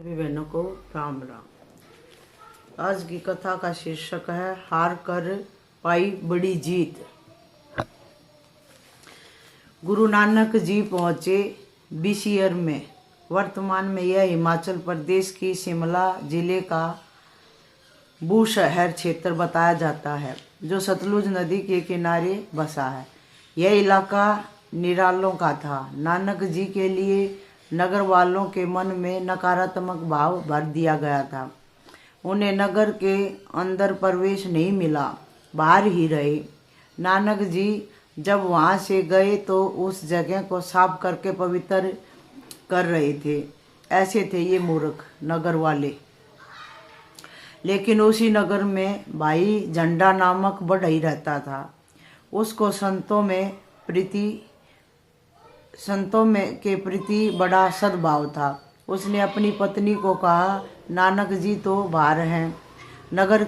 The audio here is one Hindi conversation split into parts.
सभी बहनों को राम राम। आज की कथा का शीर्षक है हार कर पाई बड़ी जीत। गुरु नानक जी पहुंचे बीसीयर में। वर्तमान में यह हिमाचल प्रदेश की शिमला जिले का बूशहर क्षेत्र बताया जाता है, जो सतलुज नदी के किनारे बसा है। यह इलाका निरालों का था। नानक जी के लिए नगर वालों के मन में नकारात्मक भाव भर दिया गया था। उन्हें नगर के अंदर प्रवेश नहीं मिला, बाहर ही रहे। नानक जी जब वहाँ से गए तो उस जगह को साफ करके पवित्र कर रहे थे। ऐसे थे ये मूर्ख नगर वाले। लेकिन उसी नगर में भाई झंडा नामक बढ़ई रहता था। उसको संतों के प्रति बड़ा सद्भाव था। उसने अपनी पत्नी को कहा, नानक जी तो बाहर हैं, नगर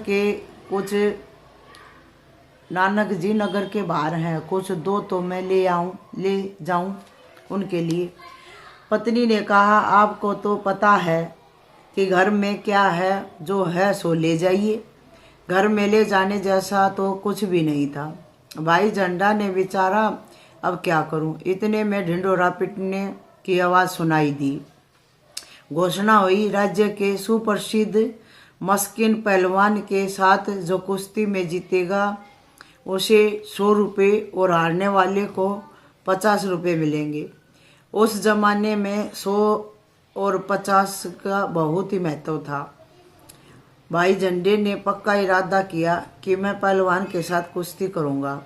के बाहर हैं, कुछ दो तो मैं ले जाऊं उनके लिए। पत्नी ने कहा, आपको तो पता है कि घर में क्या है, जो है सो ले जाइए। घर में ले जाने जैसा तो कुछ भी नहीं था। भाई झंडा ने विचारा, अब क्या करूं। इतने में ढिंढोरा पीटने की आवाज़ सुनाई दी। घोषणा हुई, राज्य के सुप्रसिद्ध मस्किन पहलवान के साथ जो कुश्ती में जीतेगा उसे 100 रुपये और हारने वाले को 50 रुपये मिलेंगे। उस जमाने में 100 और 50 का बहुत ही महत्व था। भाई झंडे ने पक्का इरादा किया कि मैं पहलवान के साथ कुश्ती करूंगा।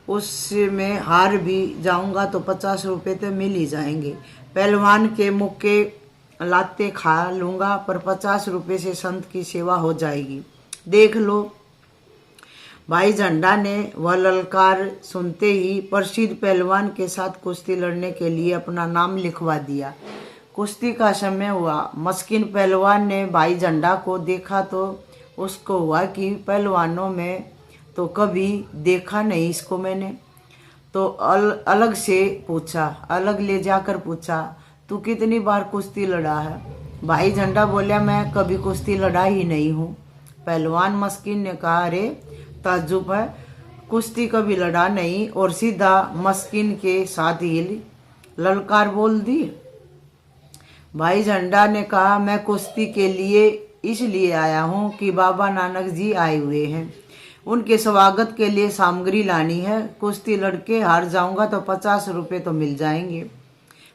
उसमें हार भी जाऊंगा तो 50 रुपये तो मिल ही जाएंगे। पहलवान के मुक्के लाते खा लूंगा, पर 50 रुपये से संत की सेवा हो जाएगी। देख लो। भाई झंडा ने वह ललकार सुनते ही प्रसिद्ध पहलवान के साथ कुश्ती लड़ने के लिए अपना नाम लिखवा दिया। कुश्ती का समय हुआ। मस्किन पहलवान ने भाई झंडा को देखा तो उसको हुआ कि पहलवानों में तो कभी देखा नहीं इसको मैंने। तो अलग ले जाकर पूछा, तू कितनी बार कुश्ती लड़ा है? भाई झंडा बोला, मैं कभी कुश्ती लड़ा ही नहीं हूँ। पहलवान मस्किन ने कहा, अरे ताज्जुब है, कुश्ती कभी लड़ा नहीं और सीधा मस्किन के साथ ही ललकार बोल दी। भाई झंडा ने कहा, मैं कुश्ती के लिए इसलिए आया हूँ कि बाबा नानक जी आए हुए हैं, उनके स्वागत के लिए सामग्री लानी है। कुश्ती लड़के हार जाऊंगा तो 50 रुपये तो मिल जाएंगे।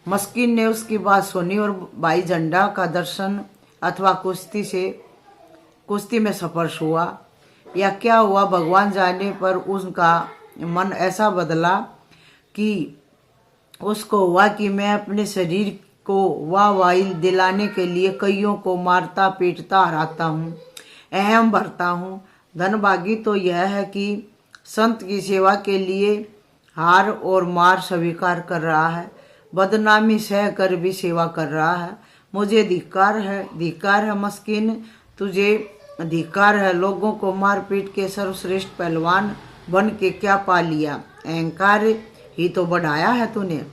मस्किन ने उसकी बात सुनी और भाई झंडा का दर्शन अथवा कुश्ती में स्पर्श हुआ या क्या हुआ भगवान जाने, पर उनका मन ऐसा बदला कि उसको हुआ कि मैं अपने शरीर को वाहवाही दिलाने के लिए कईयों को मारता पीटता हराता हूँ, अहम भरता हूँ। धनभागी तो यह है कि संत की सेवा के लिए हार और मार स्वीकार कर रहा है, बदनामी सह कर भी सेवा कर रहा है। मुझे धिक्कार है मस्किन, तुझे धिक्कार है। लोगों को मार पीट के सर्वश्रेष्ठ पहलवान बन के क्या पा लिया? अहंकार ही तो बढ़ाया है तूने।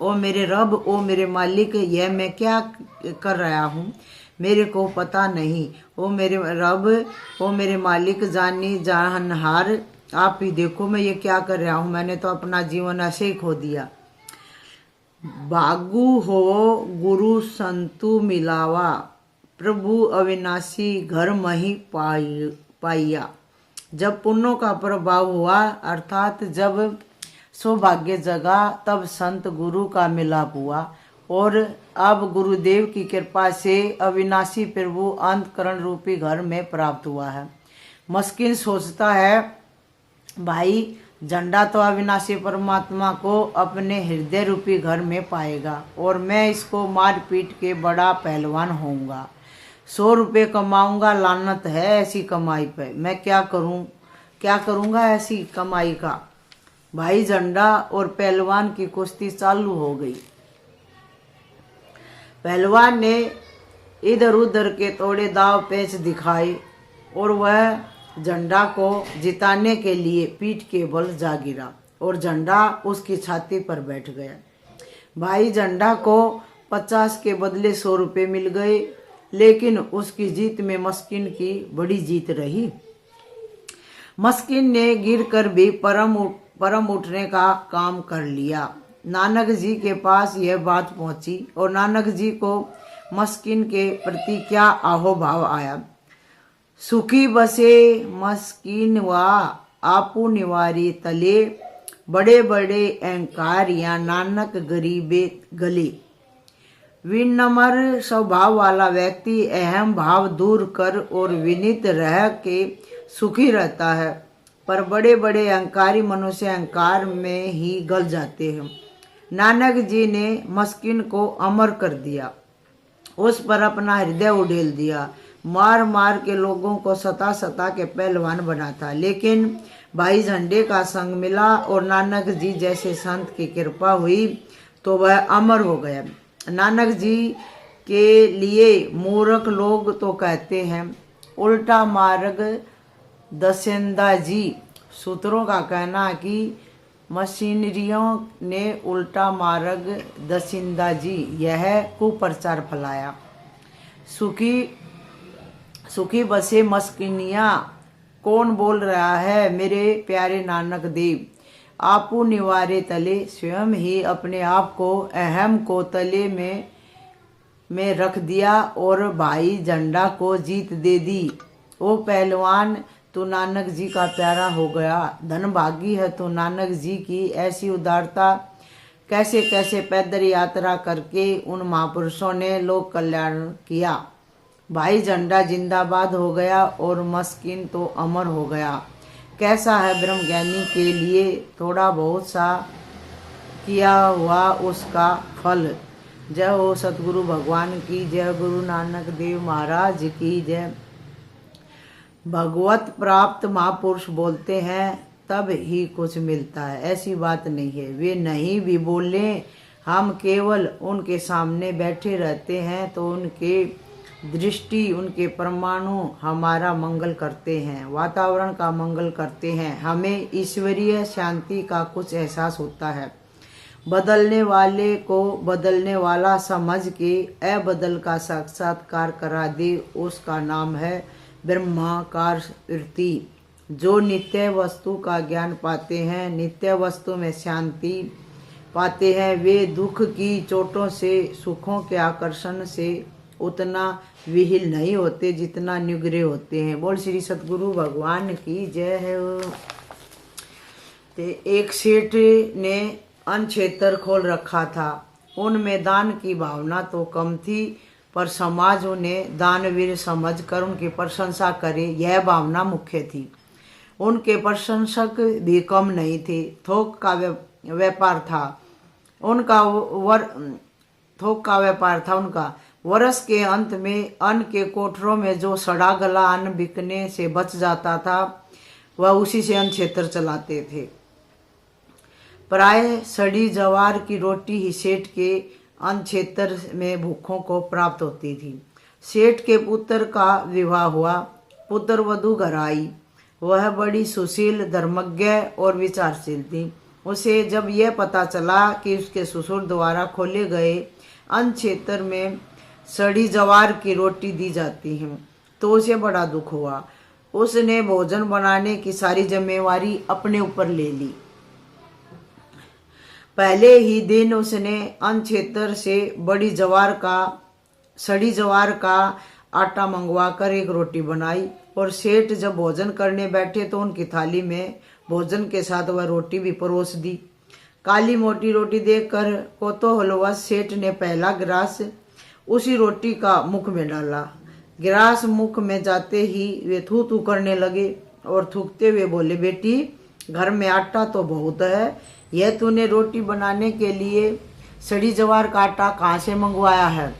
ओ मेरे रब, ओ मेरे मालिक, यह मैं क्या कर रहा हूँ? मेरे को पता नहीं। ओ मेरे रब, ओ मेरे मालिक, जानी जानहार, आप ही देखो मैं ये क्या कर रहा हूँ। मैंने तो अपना जीवन ऐसे ही खो दिया। भागु हो गुरु संतु मिलावा, प्रभु अविनाशी घर मही पाइया। जब पुण्यों का प्रभाव हुआ, अर्थात जब सौभाग्य जगा, तब संत गुरु का मिलाप हुआ और अब गुरुदेव की कृपा से अविनाशी प्रभु अंतकरण रूपी घर में प्राप्त हुआ है। मस्किन सोचता है, भाई झंडा तो अविनाशी परमात्मा को अपने हृदय रूपी घर में पाएगा और मैं इसको मार पीट के बड़ा पहलवान होऊंगा, 100 रुपये कमाऊंगा। लानत है ऐसी कमाई पे। मैं क्या करूंगा ऐसी कमाई का। भाई झंडा और पहलवान की कुश्ती चालू हो गई। पहलवान ने इधर उधर के थोड़े दाव पेच दिखाए और वह झंडा को जिताने के लिए पीठ के बल जा गिरा और झंडा उसकी छाती पर बैठ गया। भाई झंडा को 50 के बदले 100 रुपये मिल गए लेकिन उसकी जीत में मस्किन की बड़ी जीत रही। मस्किन ने गिरकर भी परम उठने का काम कर लिया। नानक जी के पास यह बात पहुंची और नानक जी को मस्किन के प्रति क्या आहोभाव आया। सुखी बसे मस्किन व आपू निवारी तले, बड़े बड़े अहंकार या नानक गरीबे गले। विनम्र स्वभाव वाला व्यक्ति अहम भाव दूर कर और विनीत रह के सुखी रहता है, पर बड़े बड़े अहंकारी मनुष्य अहंकार में ही गल जाते हैं। नानक जी ने मस्किन को अमर कर दिया, उस पर अपना हृदय उड़ेल दिया, मार मार के लोगों को सता सता के पहलवान बना था। लेकिन भाई झंडे का संग मिला और नानक जी जैसे संत की कृपा हुई तो वह अमर हो गया। नानक जी के लिए मूर्ख लोग तो कहते हैं उल्टा मार्ग दसेंदा जी। सूत्रों का कहना है कि मशीनरियों ने उल्टा मार्ग दसिंदा जी यह कुप्रचार फैलाया। सुखी बसे मस्किनिया कौन बोल रहा है मेरे प्यारे नानक देव। आपू निवारे तले, स्वयं ही अपने आप को अहम को तले में रख दिया और भाई झंडा को जीत दे दी। ओ पहलवान, तू नानक जी का प्यारा हो गया। धनभागी है तो नानक जी की ऐसी उदारता। कैसे कैसे पैदल यात्रा करके उन महापुरुषों ने लोक कल्याण किया। भाई झंडा जिंदाबाद हो गया और मस्किन तो अमर हो गया। कैसा है ब्रह्मज्ञानी के लिए थोड़ा बहुत सा किया हुआ उसका फल। जय हो सतगुरु भगवान की जय, गुरु नानक देव महाराज की जय। भगवत प्राप्त महापुरुष बोलते हैं तब ही कुछ मिलता है, ऐसी बात नहीं है। वे नहीं भी बोले, हम केवल उनके सामने बैठे रहते हैं तो उनके दृष्टि, उनके परमाणु हमारा मंगल करते हैं, वातावरण का मंगल करते हैं। हमें ईश्वरीय शांति का कुछ एहसास होता है। बदलने वाले को बदलने वाला समझ के अबदल का साक्षात्कार करा दे, उसका नाम है ब्रह्माकार वृत्ति। जो नित्य वस्तु का ज्ञान पाते हैं, नित्य वस्तु में शांति पाते हैं, वे दुख की चोटों से, सुखों के आकर्षण से उतना विहिल नहीं होते जितना निगरे होते हैं। बोल श्री सतगुरु भगवान की जय है। ते एक सेठ ने अन्न क्षेत्र खोल रखा था। उनमें दान की भावना तो कम थी, पर समाज उन्हें दानवीर समझकर उनकी प्रशंसा करे यह भावना मुख्य थी। उनके प्रशंसक भी कम नहीं थे। थोक का व्यापार था उनका। थोक का व्यापार था उनका। वर्ष के अंत में अन्न के कोठरों में जो सड़ा गला अन्न बिकने से बच जाता था, वह उसी से अन्न क्षेत्र चलाते थे। प्राय सड़ी जवार की रोटी ही सेठ के अन्न क्षेत्र में भूखों को प्राप्त होती थी। सेठ के पुत्र का विवाह हुआ। पुत्र वधू घर आई। वह बड़ी सुशील, धर्मज्ञ और विचारशील थी। उसे जब यह पता चला कि उसके ससुर द्वारा खोले गए अन्न क्षेत्र में सड़ी जवार की रोटी दी जाती है तो उसे बड़ा दुख हुआ। उसने भोजन बनाने की सारी जिम्मेवारी अपने ऊपर ले ली। पहले ही दिन उसने अन्न क्षेत्र से सड़ी जवार का आटा मंगवाकर एक रोटी बनाई और सेठ जब भोजन करने बैठे तो उनकी थाली में भोजन के साथ वह रोटी भी परोस दी। काली मोटी रोटी देखकर कौतूहलवश सेठ ने पहला गिलास उसी रोटी का मुख में डाला। गिलास मुख में जाते ही वे थू थू करने लगे और थूकते हुए बोले, बेटी घर में आटा तो बहुत है, यह तूने रोटी बनाने के लिए सड़ी जवार का आटा कहाँ से मंगवाया है?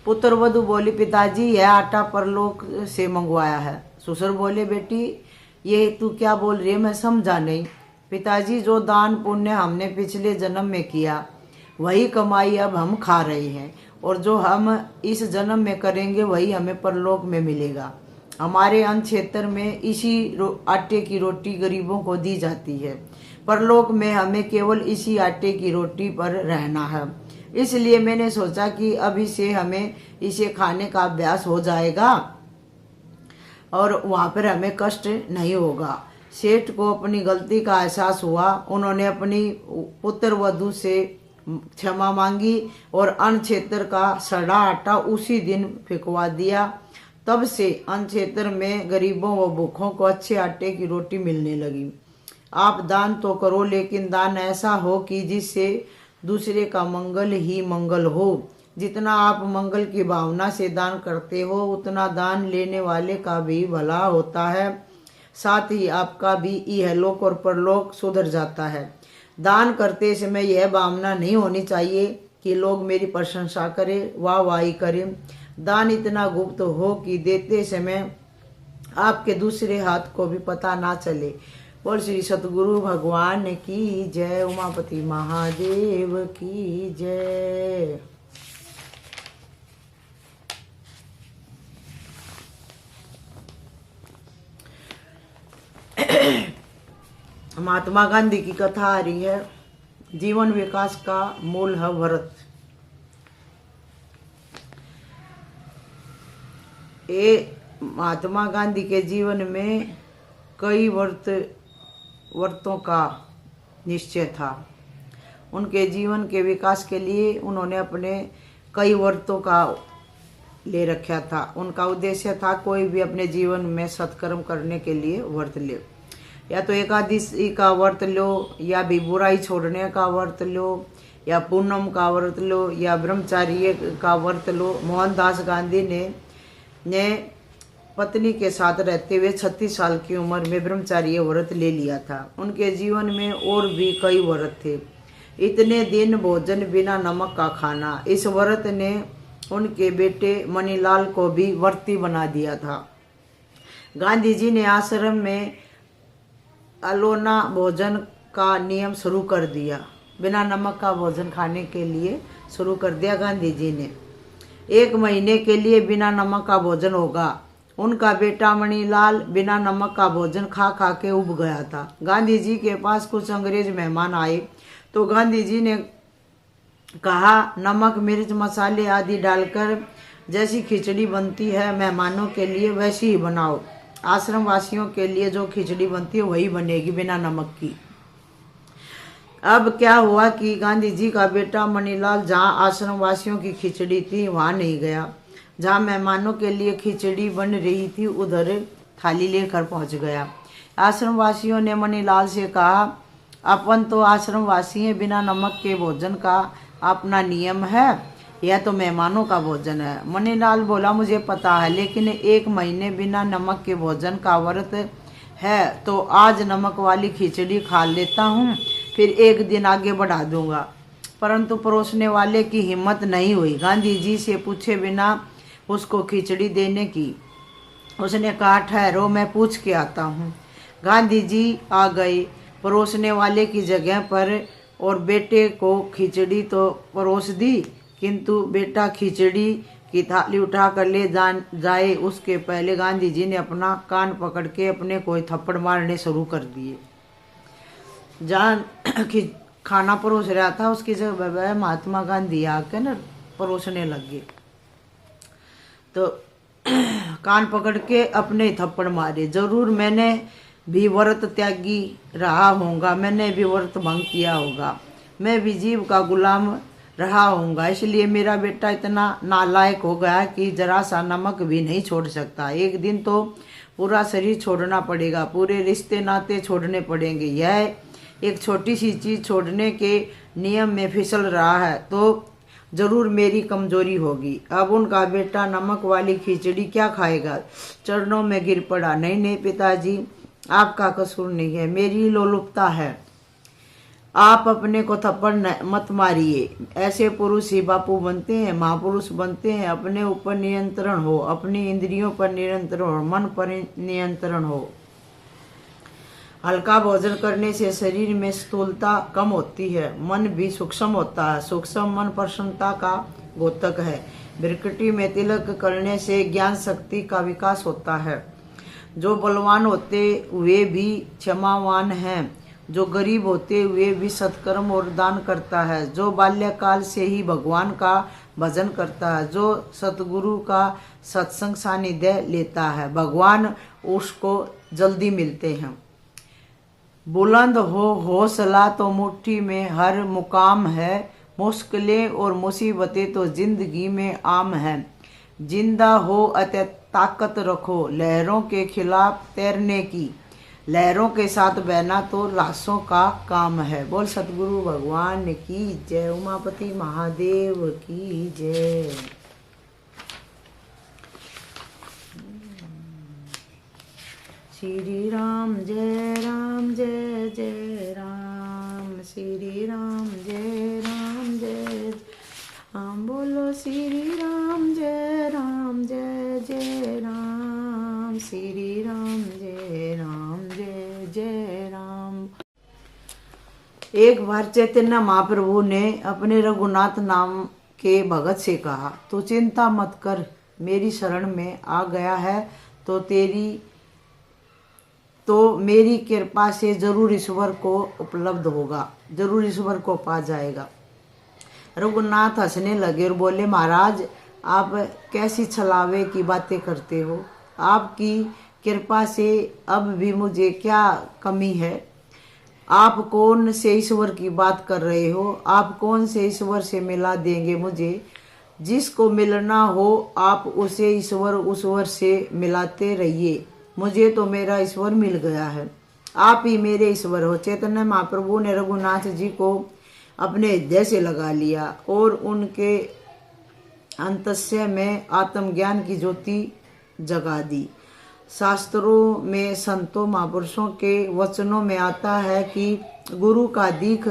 पुत्र वधू बोली, पिताजी यह आटा परलोक से मंगवाया है। ससुर बोले, बेटी ये तू क्या बोल रही है, मैं समझा नहीं। पिताजी जो दान पुण्य हमने पिछले जन्म में किया वही कमाई अब हम खा रहे हैं और जो हम इस जन्म में करेंगे वही हमें परलोक में मिलेगा। हमारे अन्न क्षेत्र में इसी आटे की रोटी गरीबों को दी जाती है। परलोक में हमें केवल इसी आटे की रोटी पर रहना है। इसलिए मैंने सोचा कि अभी से हमें इसे खाने का अभ्यास हो जाएगा और वहां पर हमें कष्ट नहीं होगा। सेठ को अपनी गलती का एहसास हुआ। उन्होंने अपनी पुत्र वधू से क्षमा मांगी और अन्न क्षेत्र का सड़ा आटा उसी दिन फेंकवा दिया। तब से अन्न क्षेत्र में गरीबों व भूखों को अच्छे आटे की रोटी मिलने लगी। आप दान तो करो, लेकिन दान ऐसा हो कि जिससे दूसरे का मंगल ही मंगल हो। जितना आप मंगल की भावना से दान करते हो, उतना दान लेने वाले का भी भला होता है। साथ ही आपका भी इहलोक और परलोक सुधर जाता है। दान करते समय यह भावना नहीं होनी चाहिए कि लोग मेरी प्रशंसा करें, वाहवाही करें। दान इतना गुप्त हो कि देते समय आपके दूसरे हाथ को भी पता ना चले। बोल श्री सतगुरु भगवान की जय। उमापति महादेव की जय। महात्मा गांधी की कथा आ रही है। जीवन विकास का मूल है व्रत। ये महात्मा गांधी के जीवन में कई व्रतों का निश्चय था। उनके जीवन के विकास के लिए उन्होंने अपने कई व्रतों का ले रखा था। उनका उद्देश्य था कोई भी अपने जीवन में सत्कर्म करने के लिए व्रत ले। या तो एकादशी का व्रत लो, या भी बुराई छोड़ने का व्रत लो, या पूनम का व्रत लो, या ब्रह्मचार्य का व्रत लो। मोहनदास गांधी ने पत्नी के साथ रहते हुए 36 साल की उम्र में ब्रह्मचार्य व्रत ले लिया था। उनके जीवन में और भी कई व्रत थे। इतने दिन भोजन बिना नमक का खाना, इस व्रत ने उनके बेटे मणिलाल को भी व्रती बना दिया था। गांधी जी ने आश्रम में अलोना भोजन का नियम शुरू कर दिया। बिना नमक का भोजन खाने के लिए शुरू कर दिया गांधी जी ने। 1 महीने के लिए बिना नमक का भोजन होगा। उनका बेटा मणिलाल बिना नमक का भोजन खा खा के उब गया था। गांधी जी के पास कुछ अंग्रेज मेहमान आए तो गांधी जी ने कहा, नमक मिर्च मसाले आदि डालकर जैसी खिचड़ी बनती है मेहमानों के लिए वैसी ही बनाओ। आश्रम वासियों के लिए जो खिचड़ी बनती है वही बनेगी बिना नमक की। अब क्या हुआ कि गांधी जी का बेटा मणिलाल जहाँ आश्रम वासियों की खिचड़ी थी वहाँ नहीं गया। जहाँ मेहमानों के लिए खिचड़ी बन रही थी उधर थाली लेकर पहुँच गया। आश्रम वासियों ने मणिलाल से कहा, अपन तो आश्रम वासी हैं, बिना नमक के भोजन का अपना नियम है, यह तो मेहमानों का भोजन है। मणिलाल बोला, मुझे पता है, लेकिन 1 महीने बिना नमक के भोजन का व्रत है तो आज नमक वाली खिचड़ी खा लेता हूँ, फिर 1 दिन आगे बढ़ा दूंगा। परंतु परोसने वाले की हिम्मत नहीं हुई गांधी जी से पूछे बिना उसको खिचड़ी देने की। उसने कहा, ठहरो मैं पूछ के आता हूँ। गांधी जी आ गए परोसने वाले की जगह पर और बेटे को खिचड़ी तो परोस दी, किंतु बेटा खिचड़ी की थाली उठा कर ले जाए उसके पहले गांधी जी ने अपना कान पकड़ के अपने को थप्पड़ मारने शुरू कर दिए। जहाँ खाना परोस रहा था उसकी जगह महात्मा गांधी आके न परोसने लगे तो कान पकड़ के अपने थप्पड़ मारे। जरूर मैंने भी व्रत त्यागी रहा होऊंगा, मैंने भी व्रत भंग किया होगा, मैं भी जीव का गुलाम रहा होऊंगा, इसलिए मेरा बेटा इतना नालायक हो गया कि जरा सा नमक भी नहीं छोड़ सकता। एक दिन तो पूरा शरीर छोड़ना पड़ेगा, पूरे रिश्ते नाते छोड़ने पड़ेंगे। यह एक छोटी सी चीज़ छोड़ने के नियम में फिसल रहा है तो जरूर मेरी कमजोरी होगी। अब उनका बेटा नमक वाली खिचड़ी क्या खाएगा? चरणों में गिर पड़ा। नहीं पिताजी, आपका कसूर नहीं है, मेरी लोलुपता है, आप अपने को थप्पड़ मत मारिए। ऐसे पुरुष ही बापू बनते हैं, महापुरुष बनते हैं। अपने ऊपर नियंत्रण हो, अपनी इंद्रियों पर नियंत्रण हो, मन पर नियंत्रण हो। हल्का भोजन करने से शरीर में स्थूलता कम होती है, मन भी सूक्ष्म होता है। सूक्ष्म मन प्रसन्नता का द्योतक है। भ्रकुटी में तिलक करने से ज्ञान शक्ति का विकास होता है। जो बलवान होते हुए भी क्षमावान हैं जो गरीब होते हुए भी सत्कर्म और दान करता है, जो बाल्यकाल से ही भगवान का भजन करता है, जो सतगुरु का सत्संग सानिध्य लेता है, भगवान उसको जल्दी मिलते हैं। बुलंद हो हौसला तो मुट्ठी में हर मुकाम है, मुश्किलें और मुसीबतें तो जिंदगी में आम है। जिंदा हो अतः ताकत रखो लहरों के खिलाफ तैरने की, लहरों के साथ बहना तो लाशों का काम है। बोल सतगुरु भगवान की जय, उमापति महादेव की जय। श्री राम जय जय राम, श्री राम जय राम, बोलो श्री राम जय जय राम, श्री राम जय राम। एक बार चैतन्य महाप्रभु ने अपने रघुनाथ नाम के भगत से कहा, तो चिंता मत कर, मेरी शरण में आ गया है तो मेरी कृपा से जरूर ईश्वर को उपलब्ध होगा, जरूर ईश्वर को पा जाएगा। रघुनाथ हंसने लगे और बोले, महाराज आप कैसी छलावे की बातें करते हो, आपकी कृपा से अब भी मुझे क्या कमी है। आप कौन से ईश्वर की बात कर रहे हो, आप कौन से ईश्वर से मिला देंगे मुझे। जिसको मिलना हो आप उसे ईश्वर से मिलाते रहिए, मुझे तो मेरा ईश्वर मिल गया है, आप ही मेरे ईश्वर हो। चैतन्य महाप्रभु ने रघुनाथ जी को अपने हृदय से लगा लिया और उनके अंतस्य में आत्मज्ञान की ज्योति जगा दी। शास्त्रों में संतों महापुरुषों के वचनों में आता है कि गुरु का दीख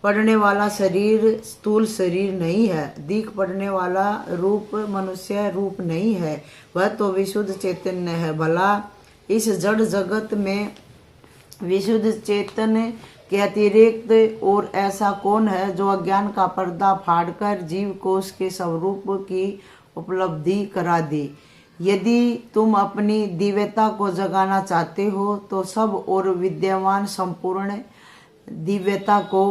पढ़ने वाला शरीर स्थूल शरीर नहीं है, दीख पढ़ने वाला रूप मनुष्य रूप नहीं है, वह तो विशुद्ध चैतन्य है। भला इस जड़ जगत में विशुद्ध चैतन्य के अतिरिक्त और ऐसा कौन है जो अज्ञान का पर्दा फाड़कर जीव को उसके स्वरूप की उपलब्धि करा दे। यदि तुम अपनी दिव्यता को जगाना चाहते हो तो सब और विद्यमान संपूर्ण दिव्यता को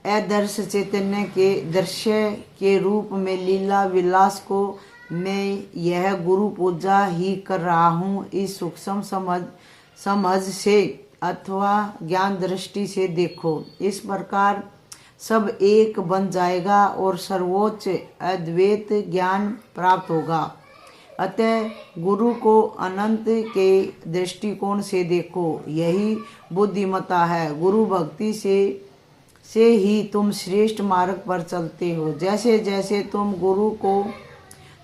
आदर्श चैतन्य के दृश्य के रूप में लीला विलास को मैं यह गुरु पूजा ही कर रहा हूँ, इस सूक्ष्म समझ से अथवा ज्ञान दृष्टि से देखो। इस प्रकार सब एक बन जाएगा और सर्वोच्च अद्वैत ज्ञान प्राप्त होगा। अतः गुरु को अनंत के दृष्टिकोण से देखो, यही बुद्धिमता है। गुरु भक्ति से ही तुम श्रेष्ठ मार्ग पर चलते हो। जैसे जैसे तुम गुरु को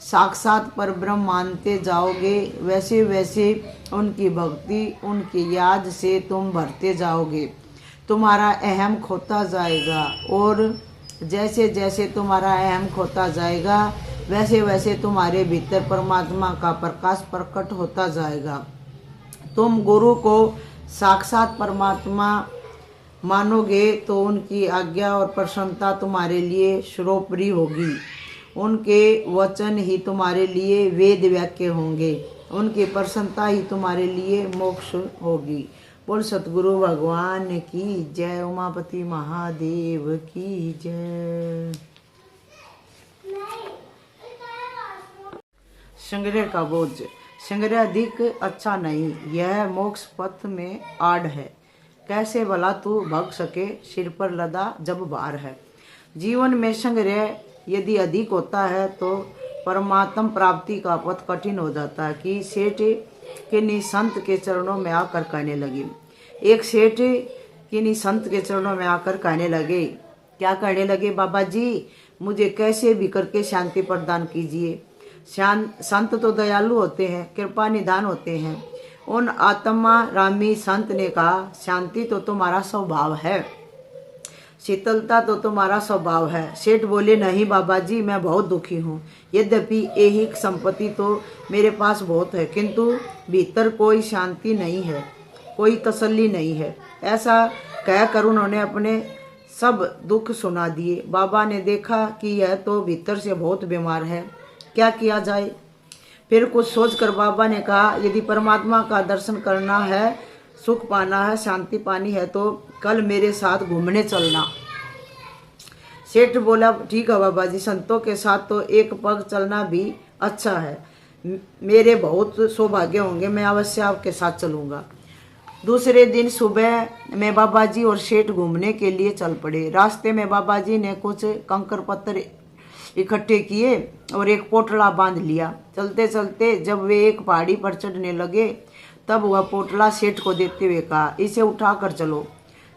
साक्षात परब्रह्म मानते जाओगे, वैसे वैसे उनकी भक्ति उनकी याद से तुम भरते जाओगे, तुम्हारा अहम खोता जाएगा। और जैसे जैसे तुम्हारा अहम खोता जाएगा वैसे वैसे तुम्हारे भीतर परमात्मा का प्रकाश प्रकट होता जाएगा। तुम गुरु को साक्षात परमात्मा मानोगे तो उनकी आज्ञा और प्रसन्नता तुम्हारे लिए सर्वोपरि होगी। उनके वचन ही तुम्हारे लिए वेद वाक्य होंगे, उनकी प्रसन्नता ही तुम्हारे लिए मोक्ष होगी। बोल सतगुरु भगवान की जय, उमापति महादेव की जय। संग्रह का बोझ, संग्रह अधिक अच्छा नहीं, यह मोक्ष पथ में आड़ है। कैसे भला तू भग सके, सिर पर लदा जब भार है। जीवन में संग्रह यदि अधिक होता है तो परमात्म प्राप्ति का पथ कठिन हो जाता है। कि सेठ किन्हीं संत के चरणों में आकर कहने लगे, एक सेठ किन्हीं संत के चरणों में आकर कहने लगे, क्या कहने लगे, बाबा जी मुझे कैसे भी करके शांति प्रदान कीजिए। संत तो दयालु होते हैं, कृपा निधान होते हैं। उन आत्मा रामी संत ने कहा, शांति तो तुम्हारा स्वभाव है, शीतलता तो तुम्हारा स्वभाव है। सेठ बोले, नहीं बाबा जी मैं बहुत दुखी हूँ, यद्यपि ऐहिक संपत्ति तो मेरे पास बहुत है, किंतु भीतर कोई शांति नहीं है, कोई तसल्ली नहीं है। ऐसा कहकर उन्होंने अपने सब दुख सुना दिए। बाबा ने देखा कि यह तो भीतर से बहुत बीमार है, क्या किया जाए। फिर कुछ सोचकर बाबा ने कहा, यदि परमात्मा का दर्शन करना है सुख पाना है, शांति पानी है तो कल मेरे साथ घूमने चलना। सेठ बोला ठीक है बाबा जी, संतों के साथ तो एक पग चलना भी अच्छा है, मेरे बहुत सौभाग्य होंगे, मैं अवश्य आपके साथ चलूँगा। दूसरे दिन सुबह में बाबा जी और सेठ घूमने के लिए चल पड़े। रास्ते में बाबा जी ने कुछ कंकर पत्थर इकट्ठे किए और एक पोटला बांध लिया। चलते चलते जब वे एक पहाड़ी पर चढ़ने लगे तब वह पोटला सेठ को देते हुए कहा, इसे उठा कर चलो।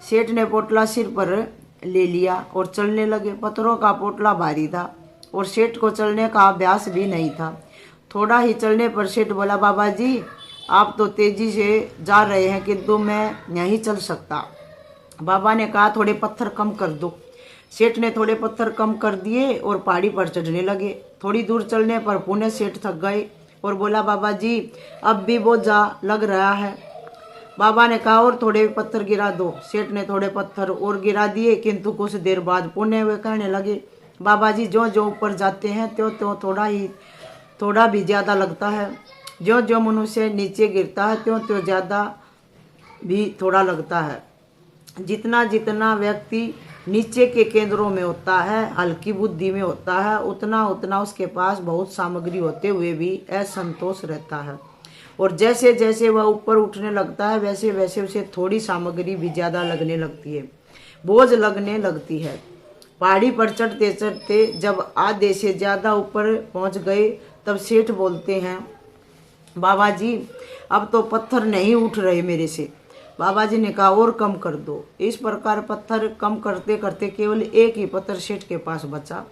सेठ ने पोटला सिर पर ले लिया और चलने लगे। पत्थरों का पोटला भारी था और सेठ को चलने का अभ्यास भी नहीं था। थोड़ा ही चलने पर सेठ बोला, बाबा जी आप तो तेजी से जा रहे हैं किंतु मैं नहीं चल सकता। बाबा ने कहा थोड़े पत्थर कम कर दो। सेठ ने थोड़े पत्थर कम कर दिए और पहाड़ी पर चढ़ने लगे। थोड़ी दूर चलने पर पुनः सेठ थक गए और बोला, बाबा जी अब भी बोझा लग रहा है। बाबा ने कहा और थोड़े पत्थर गिरा दो। सेठ ने थोड़े पत्थर और गिरा दिए किंतु कुछ देर बाद पुनः वे कहने लगे, बाबा जी जो जो ऊपर जाते हैं त्यों त्यों थोड़ा भी ज़्यादा लगता है, जो जो मनुष्य नीचे गिरता है त्यों त्यों ज़्यादा भी थोड़ा लगता है। जितना जितना व्यक्ति नीचे के केंद्रों में होता है, हल्की बुद्धि में होता है, उतना उतना उसके पास बहुत सामग्री होते हुए भी असंतोष रहता है। और जैसे जैसे वह ऊपर उठने लगता है वैसे वैसे उसे थोड़ी सामग्री भी ज़्यादा लगने लगती है, बोझ लगने लगती है। पहाड़ी पर चढ़ते चढ़ते जब आधे से ज़्यादा ऊपर पहुंच गए तब सेठ बोलते हैं, बाबा जी अब तो पत्थर नहीं उठ रहे मेरे से। बाबा जी ने कहा और कम कर दो। इस प्रकार पत्थर कम करते करते केवल एक ही पत्थर सेठ के पास बचा।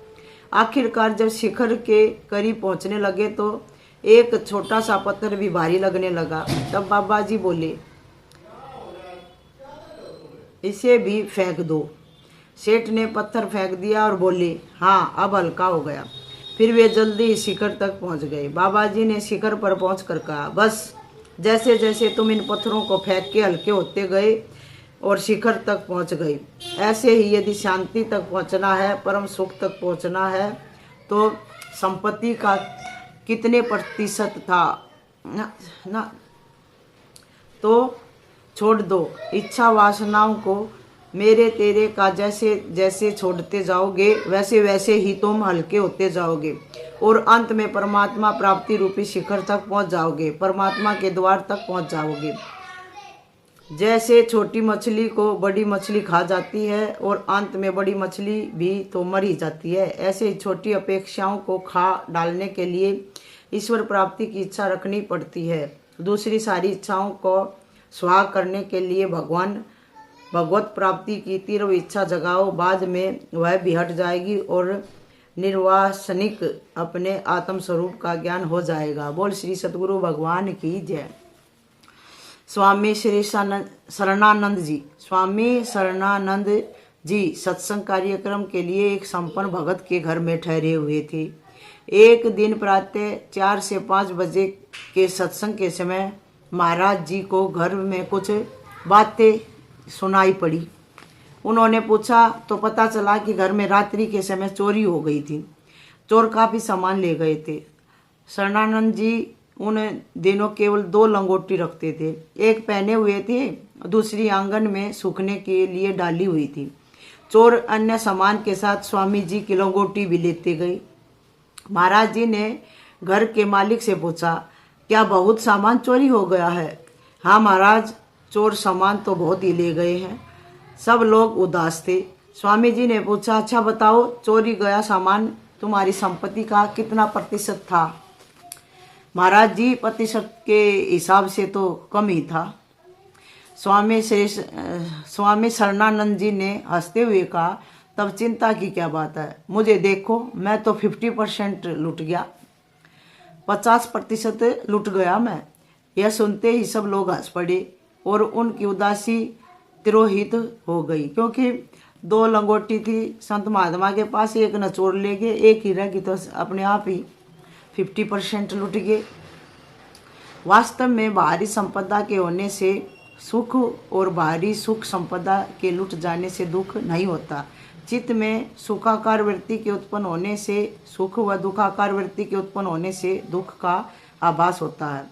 आखिरकार जब शिखर के करीब पहुंचने लगे तो एक छोटा सा पत्थर भी भारी लगने लगा। तब बाबा जी बोले, इसे भी फेंक दो। सेठ ने पत्थर फेंक दिया और बोले, हाँ अब हल्का हो गया। फिर वे जल्दी ही शिखर तक पहुंच गए। बाबा जी ने शिखर पर पहुंचकर कहा, बस जैसे जैसे तुम इन पत्थरों को फेंक के हल्के होते गए और शिखर तक पहुंच गए, ऐसे ही यदि शांति तक पहुंचना है, परम सुख तक पहुंचना है तो संपत्ति का कितने प्रतिशत था ना तो छोड़ दो। इच्छा वासनाओं को मेरे तेरे का जैसे जैसे छोड़ते जाओगे वैसे वैसे ही तुम हल्के होते जाओगे और अंत में परमात्मा प्राप्ति रूपी शिखर तक पहुंच जाओगे, परमात्मा के द्वार तक पहुंच जाओगे। जैसे छोटी मछली को बड़ी मछली खा जाती है और अंत में बड़ी मछली भी तो मर ही जाती है, ऐसे ही छोटी अपेक्षाओं को खा डालने के लिए ईश्वर प्राप्ति की इच्छा रखनी पड़ती है। दूसरी सारी इच्छाओं को स्वाहा करने के लिए भगवत प्राप्ति की तीव्र इच्छा जगाओ, बाद में वह भी हट जाएगी और निर्वासनिक अपने आत्म स्वरूप का ज्ञान हो जाएगा। बोल श्री सतगुरु भगवान की जय। स्वामी श्री शरणानंद जी। स्वामी शरणानंद जी सत्संग कार्यक्रम के लिए एक संपन्न भगत के घर में ठहरे हुए थे। एक दिन प्रातः 4 से 5 बजे के सत्संग के समय महाराज जी को घर में कुछ बातें सुनाई पड़ी। उन्होंने पूछा तो पता चला कि घर में रात्रि के समय चोरी हो गई थी। चोर काफ़ी सामान ले गए थे। शरणानंद जी उन दिनों केवल 2 लंगोटी रखते थे, एक पहने हुए थे, दूसरी आंगन में सूखने के लिए डाली हुई थी। चोर अन्य सामान के साथ स्वामी जी की लंगोटी भी लेते गए। महाराज जी ने घर के मालिक से पूछा, क्या बहुत सामान चोरी हो गया है? हाँ महाराज, चोर सामान तो बहुत ही ले गए हैं। सब लोग उदास थे। स्वामी जी ने पूछा, अच्छा बताओ, चोरी गया सामान तुम्हारी संपत्ति का कितना प्रतिशत था? महाराज जी, प्रतिशत के हिसाब से तो कम ही था। स्वामी शरणानंद जी ने हंसते हुए कहा, तब चिंता की क्या बात है, मुझे देखो, मैं तो 50% लुट गया, 50% लुट गया मैं। यह सुनते ही सब लोग हंस पड़े और उनकी उदासी तिरोहित हो गई, क्योंकि 2 लंगोटी थी संत महात्मा के पास, एक न चोर ले गए, एक ही रह गई तो अपने आप ही 50% लुट गए। वास्तव में बाहरी संपदा के होने से सुख और बाहरी सुख संपदा के लुट जाने से दुख नहीं होता। चित्त में सुखाकार वृत्ति के उत्पन्न होने से सुख व दुखाकार वृत्ति के उत्पन्न होने से दुख का आभास होता है।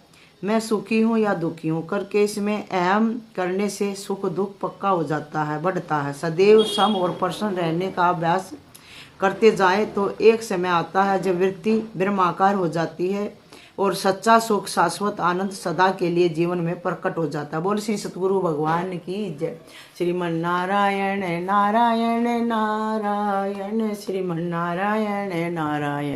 मैं सुखी हूँ या दुखी हूँ करके इसमें अहम करने से सुख दुख पक्का हो जाता है, बढ़ता है। सदैव सम और प्रसन्न रहने का अभ्यास करते जाए तो एक समय आता है जब वृत्ति ब्रह्माकार हो जाती है और सच्चा सुख शाश्वत आनंद सदा के लिए जीवन में प्रकट हो जाता है। बोल श्री सतगुरु भगवान की जय। श्रीमन नारायण नारायण नारायण, श्रीमन नारायण नारायण।